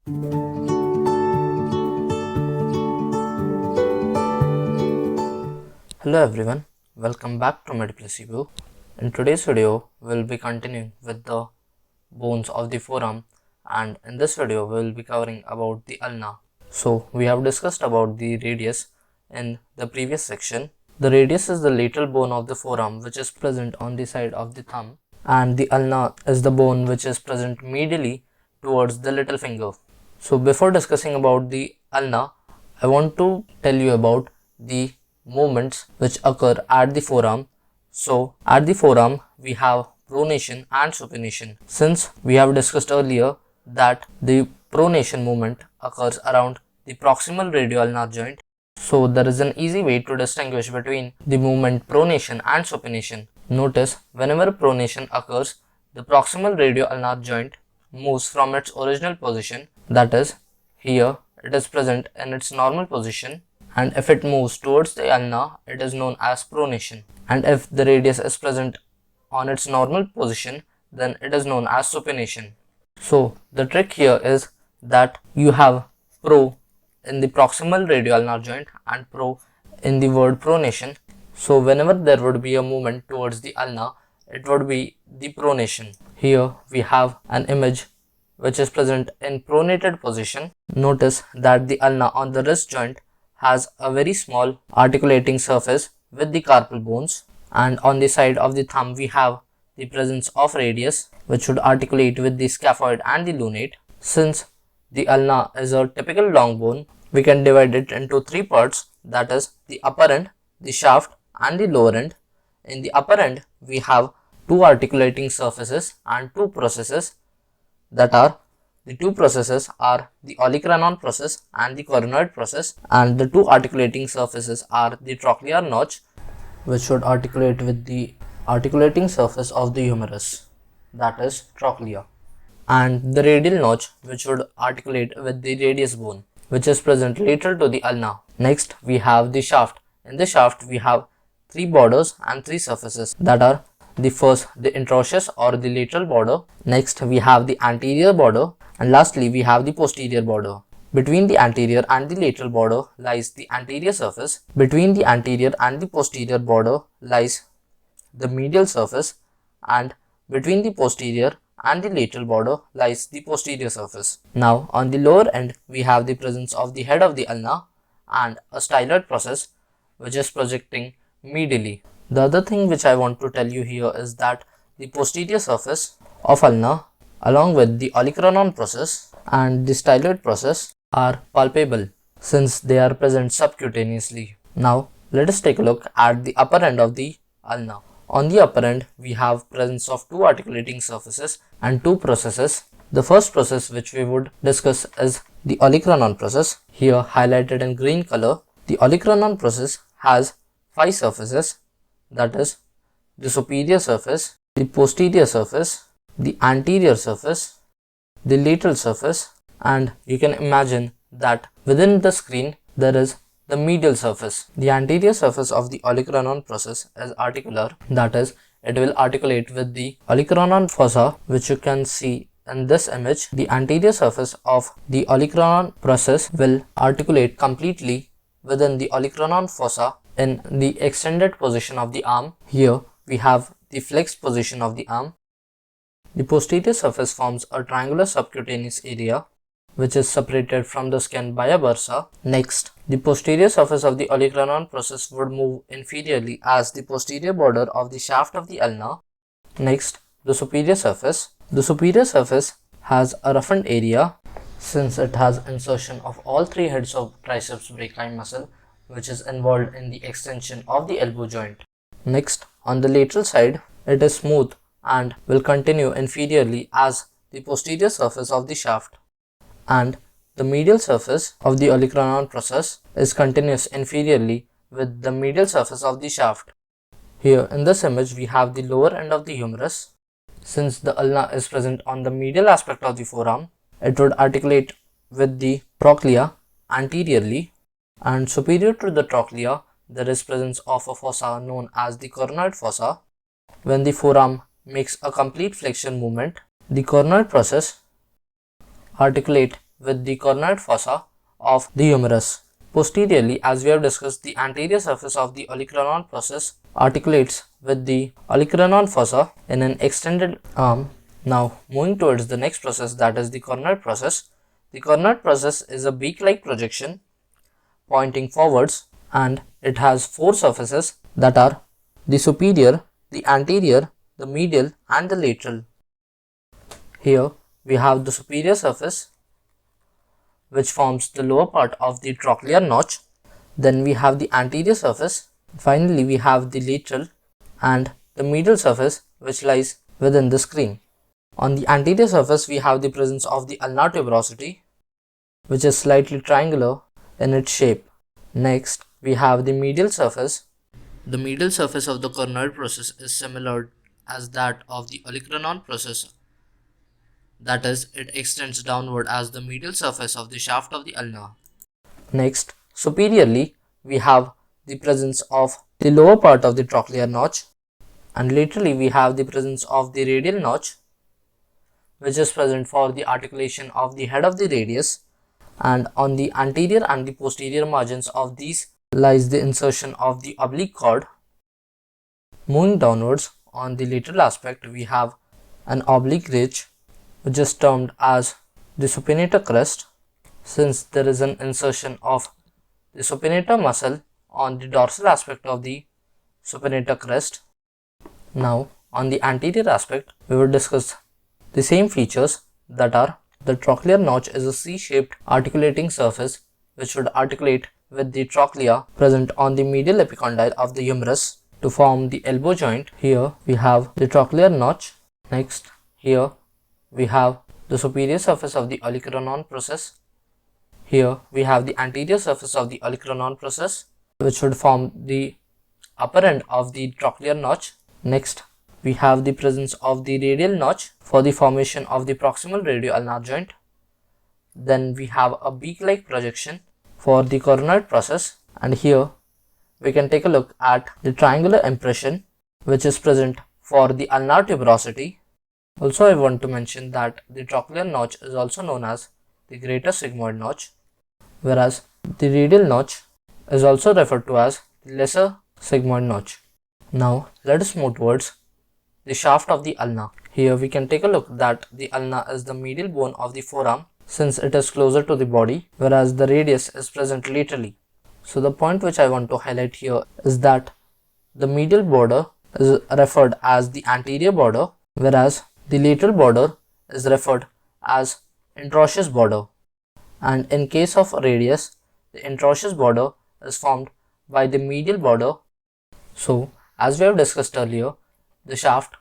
Hello everyone, welcome back to MedPlaceView. In today's video, we'll be continuing with the bones of the forearm, and in this video, we'll be covering about the ulna. So, we have discussed about the radius in the previous section. The radius is the lateral bone of the forearm which is present on the side of the thumb, and the ulna is the bone which is present medially towards the little finger. So, before discussing about the ulna, I want to tell you about the movements which occur at the forearm. So at the forearm we have pronation and supination. Since we have discussed earlier that the pronation movement occurs around the proximal radioulnar joint, so there is an easy way to distinguish between the movement pronation and supination. Notice whenever pronation occurs, the proximal radioulnar joint moves from its original position, that is, here it is present in its normal position, and if it moves towards the ulna, it is known as pronation, and if the radius is present on its normal position, then it is known as supination. So the trick here is that you have pro in the proximal radioulnar joint and pro in the word pronation. So whenever there would be a movement towards the ulna, it would be the pronation. Here we have an image which is present in pronated position. Notice that the ulna on the wrist joint has a very small articulating surface with the carpal bones, and on the side of the thumb we have the presence of radius which should articulate with the scaphoid and the lunate. Since the ulna is a typical long bone, we can divide it into three parts, that is the upper end, the shaft and the lower end. In the upper end we have two articulating surfaces and two processes, that are the two processes are the olecranon process and the coronoid process, and the two articulating surfaces are the trochlear notch which should articulate with the articulating surface of the humerus, that is trochlea, and the radial notch which should articulate with the radius bone which is present lateral to the ulna. Next we have the shaft. In the shaft we have three borders and three surfaces, that are the first the interosseous or the lateral border, next we have the anterior border, and lastly we have the posterior border. Between the anterior and the lateral border lies the anterior surface. Between the anterior and the posterior border lies the medial surface, and between the posterior and the lateral border lies the posterior surface. Now on the lower end we have the presence of the head of the ulna and a styloid process which is projecting medially. The other thing which I want to tell you here is that the posterior surface of ulna along with the olecranon process and the styloid process are palpable since they are present subcutaneously. Now let us take a look at the upper end of the ulna. On the upper end we have presence of two articulating surfaces and two processes. The first process which we would discuss is the olecranon process, here highlighted in green color. The olecranon process has five surfaces, that is the superior surface, the posterior surface, the anterior surface, the lateral surface, and you can imagine that within the screen there is the medial surface. The anterior surface of the olecranon process is articular, that is it will articulate with the olecranon fossa which you can see in this image. The anterior surface of the olecranon process will articulate completely within the olecranon fossa in the extended position of the arm. Here we have the flexed position of the arm. The posterior surface forms a triangular subcutaneous area which is separated from the skin by a bursa. Next, the posterior surface of the olecranon process would move inferiorly as the posterior border of the shaft of the ulna. Next, the superior surface. The superior surface has a roughened area since it has insertion of all three heads of triceps brachii muscle which is involved in the extension of the elbow joint. Next, on the lateral side, it is smooth and will continue inferiorly as the posterior surface of the shaft, and the medial surface of the olecranon process is continuous inferiorly with the medial surface of the shaft. Here in this image we have the lower end of the humerus. Since the ulna is present on the medial aspect of the forearm, it would articulate with the trochlea anteriorly, and superior to the trochlea there is presence of a fossa known as the coronoid fossa. When the forearm makes a complete flexion movement, the coronoid process articulate with the coronoid fossa of the humerus. Posteriorly, as we have discussed, the anterior surface of the olecranon process articulates with the olecranon fossa in an extended arm. Now, moving towards the next process, that is the coronoid process. The coronoid process is a beak-like projection pointing forwards, and it has four surfaces that are the superior, the anterior, the medial and the lateral. Here we have the superior surface, which forms the lower part of the trochlear notch. Then we have the anterior surface. Finally, we have the lateral and the medial surface, which lies within the screen. On the anterior surface, we have the presence of the ulnar tuberosity, which is slightly triangular in its shape. Next, we have the medial surface. The medial surface of the coronoid process is similar as that of the olecranon process. That is, it extends downward as the medial surface of the shaft of the ulna. Next, superiorly, we have the presence of the lower part of the trochlear notch, and laterally we have the presence of the radial notch, which is present for the articulation of the head of the radius, and on the anterior and the posterior margins of these lies the insertion of the oblique cord. Moving downwards, on the lateral aspect, we have an oblique ridge, which is termed as the supinator crest, since there is an insertion of the supinator muscle on the dorsal aspect of the supinator crest. Now, on the anterior aspect, we will discuss the same features, that are the trochlear notch is a C-shaped articulating surface which would articulate with the trochlea present on the medial epicondyle of the humerus to form the elbow joint. Here we have the trochlear notch. Next, here we have the superior surface of the olecranon process. Here we have the anterior surface of the olecranon process, which would form the upper end of the trochlear notch. Next, we have the presence of the radial notch for the formation of the proximal radio-ulnar joint. Then we have a beak-like projection for the coronoid process, and here we can take a look at the triangular impression which is present for the ulnar tuberosity. Also, I want to mention that the trochlear notch is also known as the greater sigmoid notch, whereas the radial notch is also referred to as the lesser sigmoid notch. Now, let us move towards the shaft of the ulna. Here we can take a look that the ulna is the medial bone of the forearm, since it is closer to the body, whereas the radius is present laterally. So the point which I want to highlight here is that the medial border is referred as the anterior border, whereas the lateral border is referred as interosseous border. And in case of radius, the interosseous border is formed by the medial border. So, as we have discussed earlier, the shaft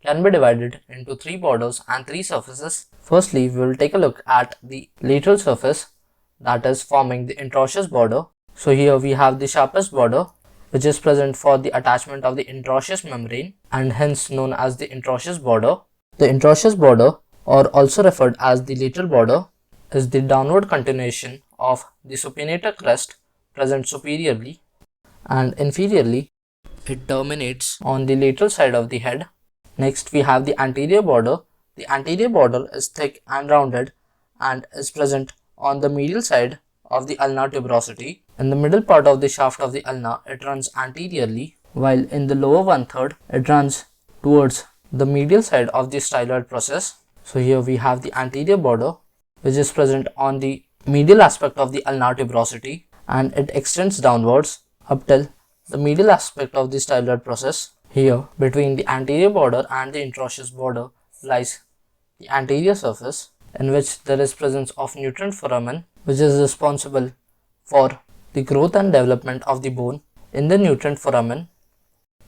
can be divided into three borders and three surfaces. Firstly, we will take a look at the lateral surface, that is forming the interosseous border. So here we have the sharpest border, which is present for the attachment of the interosseous membrane and hence known as the interosseous border. The interosseous border, or also referred as the lateral border, is the downward continuation of the supinator crest present superiorly, and inferiorly it terminates on the lateral side of the head. Next, we have the anterior border. The anterior border is thick and rounded and is present on the medial side of the ulnar tuberosity. In the middle part of the shaft of the ulna, it runs anteriorly, while in the lower one-third, it runs towards the medial side of the styloid process. So here we have the anterior border, which is present on the medial aspect of the ulnar tuberosity, and it extends downwards up till the medial aspect of the styloid process. Here, between the anterior border and the interosseous border lies the anterior surface, in which there is presence of nutrient foramen, which is responsible for the growth and development of the bone. In the nutrient foramen,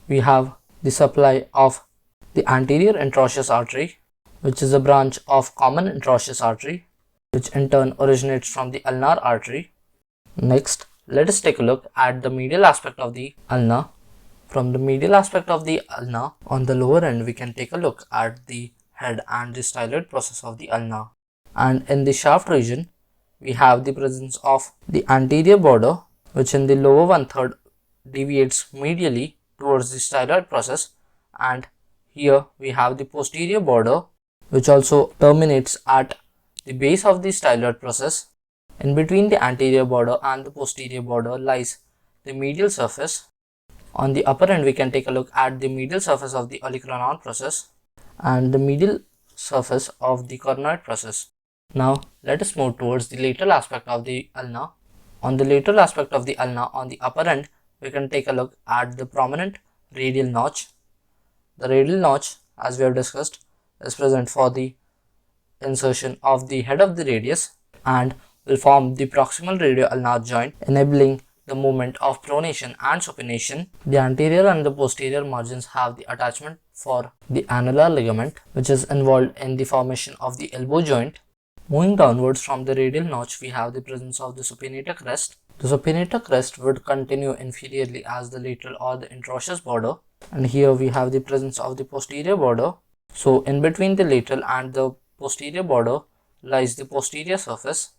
we have the supply of the anterior interosseous artery, which is a branch of common interosseous artery, which in turn originates from the ulnar artery. Next, let us take a look at the medial aspect of the ulna. From the medial aspect of the ulna, on the lower end, we can take a look at the head and the styloid process of the ulna. And in the shaft region, we have the presence of the anterior border, which in the lower one-third deviates medially towards the styloid process, and here we have the posterior border, which also terminates at the base of the styloid process. In between the anterior border and the posterior border lies the medial surface. On the upper end, we can take a look at the medial surface of the olecranon process and the medial surface of the coronoid process. Now, let us move towards the lateral aspect of the ulna. On the lateral aspect of the ulna, on the upper end, we can take a look at the prominent radial notch. The radial notch, as we have discussed, is present for the insertion of the head of the radius and will form the proximal radio-ulnar joint, enabling the movement of pronation and supination. The anterior and the posterior margins have the attachment for the annular ligament, which is involved in the formation of the elbow joint. Moving downwards from the radial notch, we have the presence of the supinator crest. The supinator crest would continue inferiorly as the lateral or the interosseous border, and here we have the presence of the posterior border. So in between the lateral and the posterior border lies the posterior surface,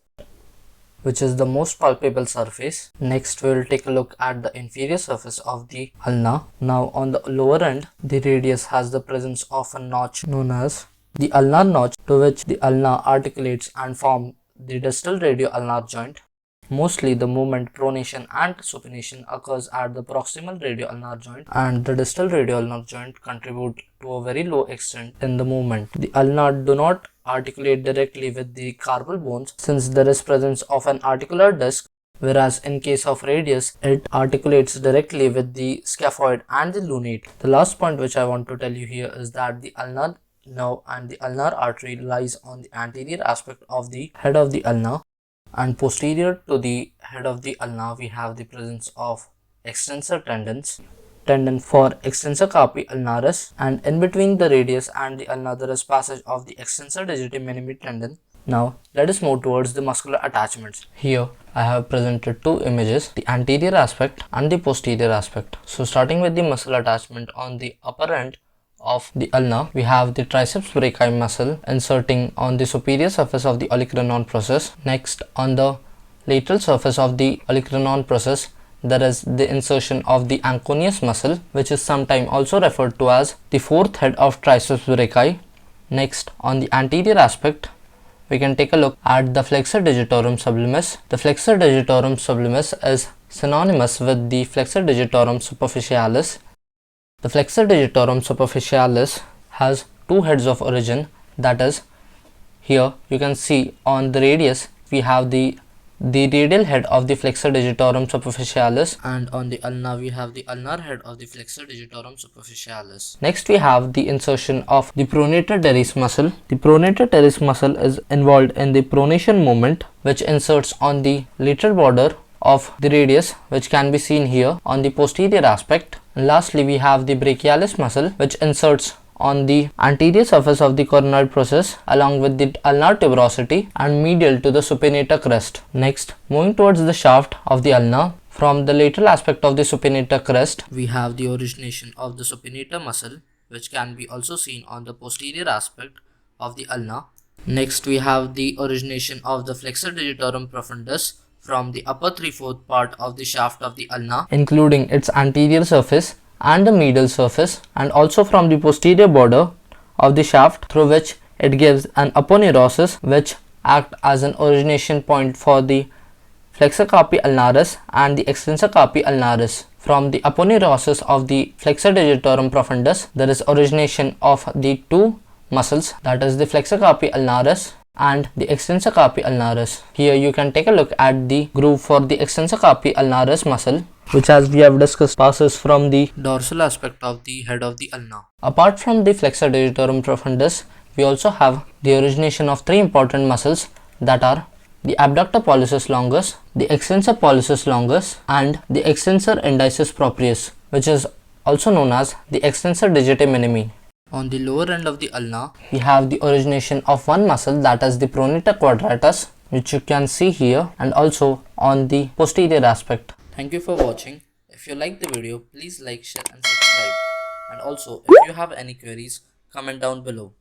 which is the most palpable surface. Next, we will take a look at the inferior surface of the ulna. Now, on the lower end, the radius has the presence of a notch known as the ulnar notch, to which the ulna articulates and form the distal radio-ulnar joint. Mostly, the movement pronation and supination occurs at the proximal radio-ulnar joint, and the distal radio-ulnar joint contribute to a very low extent in the movement. The ulna do not articulate directly with the carpal bones since there is presence of an articular disc, whereas in case of radius, it articulates directly with the scaphoid and the lunate. The last point which I want to tell you here is that the ulnar nerve and the ulnar artery lies on the anterior aspect of the head of the ulna, and posterior to the head of the ulna we have the presence of extensor tendon for extensor carpi ulnaris, and in between the radius and the ulna there is passage of the extensor digiti minimi tendon. Now let us move towards the muscular attachments. Here I have presented two images, the anterior aspect and the posterior aspect. So starting with the muscle attachment, on the upper end of the ulna, we have the triceps brachii muscle inserting on the superior surface of the olecranon process. Next, on the lateral surface of the olecranon process, there is the insertion of the anconeus muscle, which is sometimes also referred to as the fourth head of triceps brachii. Next, on the anterior aspect, we can take a look at the flexor digitorum sublimis. The flexor digitorum sublimis is synonymous with the flexor digitorum superficialis. The flexor digitorum superficialis has two heads of origin, that is, here you can see on the radius we have the radial head of the flexor digitorum superficialis, and on the ulna we have the ulnar head of the flexor digitorum superficialis. Next we have the insertion of the pronator teres muscle. The pronator teres muscle is involved in the pronation movement, which inserts on the lateral border of the radius, which can be seen here on the posterior aspect. And lastly, we have the brachialis muscle, which inserts on the anterior surface of the coronoid process along with the ulnar tuberosity and medial to the supinator crest. Next, moving towards the shaft of the ulna, from the lateral aspect of the supinator crest, we have the origination of the supinator muscle, which can be also seen on the posterior aspect of the ulna. Next, we have the origination of the flexor digitorum profundus from the upper 3/4 part of the shaft of the ulna, including its anterior surface and the medial surface, and also from the posterior border of the shaft, through which it gives an aponeurosis, which act as an origination point for the flexor carpi ulnaris and the extensor carpi ulnaris. From the aponeurosis of the flexor digitorum profundus, there is origination of the two muscles, that is the flexor carpi ulnaris and the extensor carpi ulnaris. Here you can take a look at the groove for the extensor carpi ulnaris muscle, which, as we have discussed, passes from the dorsal aspect of the head of the ulna. Apart from the flexor digitorum profundus, we also have the origination of three important muscles, that are the abductor pollicis longus, the extensor pollicis longus, and the extensor indicis proprius, which is also known as the extensor digiti minimi. On the lower end of the ulna, we have the origination of one muscle, that is the pronator quadratus, which you can see here, and also on the posterior aspect. Thank you for watching. If you like the video, please like, share and subscribe. And also, if you have any queries, comment down below.